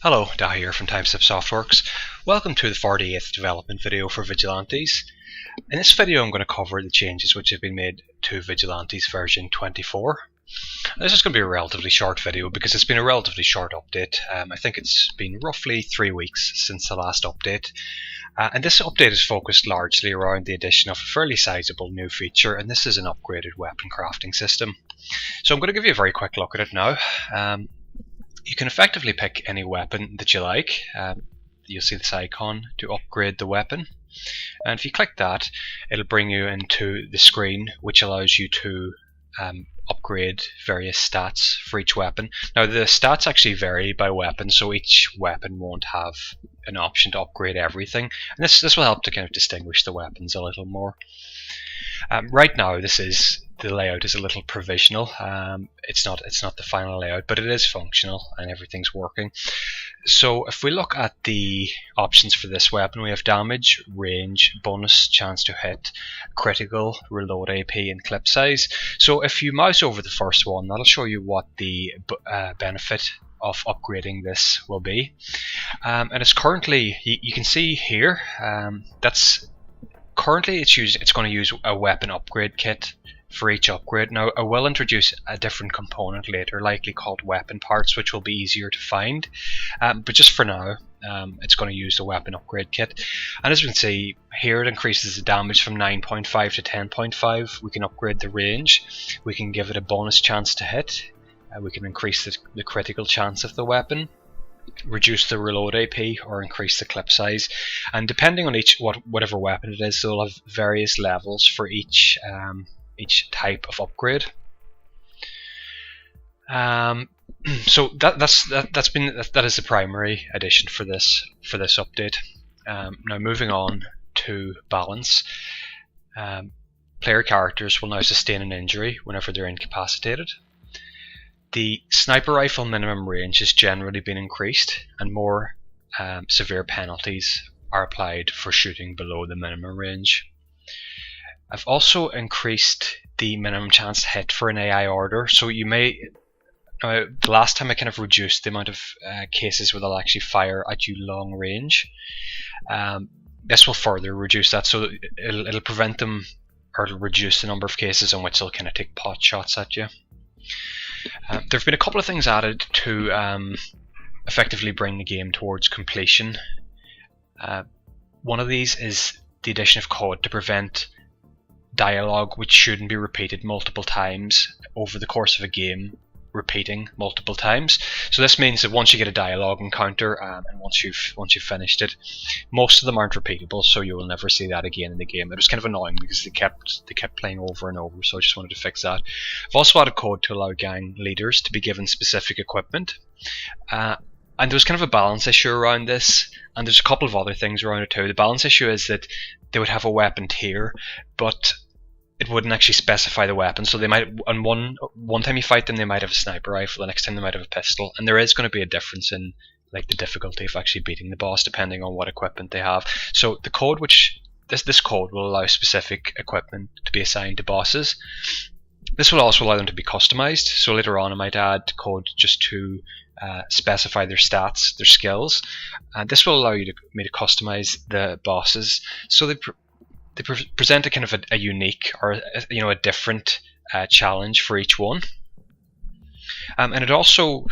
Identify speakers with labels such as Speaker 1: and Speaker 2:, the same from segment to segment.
Speaker 1: Hello, Dahi here from Timeslip Softworks. Welcome to the 48th development video for Vigilantes. In this video I'm going to cover the changes which have been made to Vigilantes version 24. This is going to be a relatively short video because it's been a relatively short update. I think it's been roughly 3 weeks since the last update. And this update is focused largely around the addition of a fairly sizable new feature, and this is an upgraded weapon crafting system. So I'm going to give you a very quick look at it now. You can effectively pick any weapon that you like. You'll see this icon to upgrade the weapon, and if you click that, it'll bring you into the screen which allows you to upgrade various stats for each weapon. Now the stats actually vary by weapon, so each weapon won't have an option to upgrade everything, and this will help to kind of distinguish the weapons a little more. Right now the layout is a little provisional. It's not the final layout, but it is functional and everything's working. So if we look at the options for this weapon, we have damage, range, bonus chance to hit, critical, reload AP, and clip size. So if you mouse over the first one, that'll show you what the benefit of upgrading this will be. And it's currently, you can see here, currently it's going to use a weapon upgrade kit for each upgrade. Now I will introduce a different component later, likely called weapon parts, which will be easier to find, but just for now it's going to use the weapon upgrade kit. And as you can see here, it increases the damage from 9.5 to 10.5. We can upgrade the range, we can give it a bonus chance to hit, we can increase the critical chance of the weapon, reduce the reload AP, or increase the clip size. And depending on whatever weapon it is, they'll have various levels for each type of upgrade. So that is the primary addition for this update. Now moving on to balance. Player characters will now sustain an injury whenever they're incapacitated. The sniper rifle minimum range has generally been increased, and more severe penalties are applied for shooting below the minimum range. I've also increased the minimum chance to hit for an AI order, so you may... the last time I kind of reduced the amount of cases where they'll actually fire at you long range. This will further reduce that, so it'll prevent them, or it'll reduce the number of cases in which they'll kind of take pot shots at you. There have been a couple of things added to effectively bring the game towards completion. One of these is the addition of code to prevent dialogue which shouldn't be repeated multiple times over the course of a game repeating multiple times. So this means that once you get a dialogue encounter, and once you've finished it, most of them aren't repeatable, so you will never see that again in the game. It was kind of annoying because they kept playing over and over, so I just wanted to fix that. I've also added code to allow gang leaders to be given specific equipment, and there was kind of a balance issue around this, and there's a couple of other things around it too. The balance issue is that they would have a weapon tier, but it wouldn't actually specify the weapon, so they might, on one time you fight them, they might have a sniper rifle, the next time they might have a pistol, and there is going to be a difference in like the difficulty of actually beating the boss depending on what equipment they have. So the code this code will allow specific equipment to be assigned to bosses. This will also allow them to be customized, so later on I might add code just to specify their stats, their skills, and this will allow me to customize the bosses so they present a kind of a unique, or a different challenge for each one. And it also,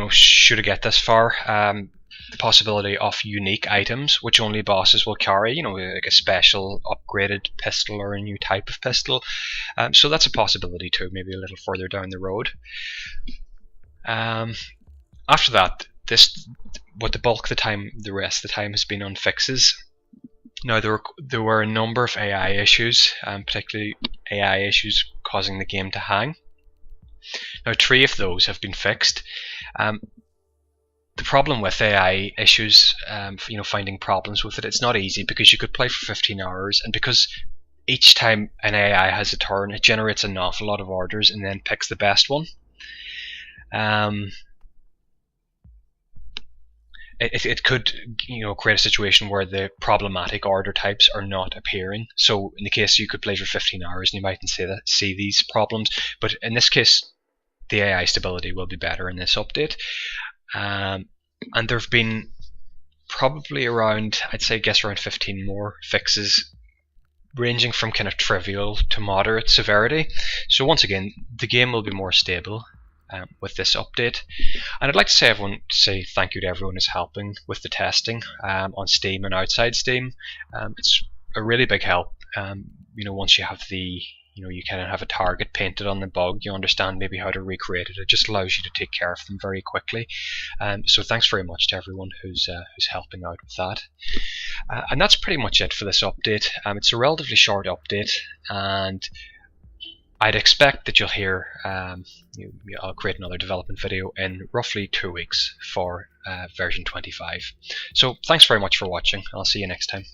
Speaker 1: should I get this far, the possibility of unique items which only bosses will carry, like a special upgraded pistol or a new type of pistol. So that's a possibility too, maybe a little further down the road. After that, the rest of the time has been on fixes. Now there were a number of AI issues, particularly AI issues causing the game to hang. Now 3 of those have been fixed. The problem with AI issues, finding problems with it, it's not easy because you could play for 15 hours, and because each time an AI has a turn, it generates an awful lot of orders and then picks the best one. It could create a situation where the problematic order types are not appearing. So in the case you could play for 15 hours and you mightn't see these problems, but in this case the AI stability will be better in this update. and there have been probably around, I'd say, guess around 15 more fixes, ranging from kind of trivial to moderate severity. So once again, the game will be more stable with this update. And I'd like to say thank you to everyone who's helping with the testing on Steam and outside Steam. It's a really big help. Once you have you kind of have a target painted on the bug, you understand maybe how to recreate it. It just allows you to take care of them very quickly. So thanks very much to everyone who's helping out with that. And that's pretty much it for this update. It's a relatively short update, and I'd expect that you'll hear I'll create another development video in roughly 2 weeks for version 25. So thanks very much for watching. I'll see you next time.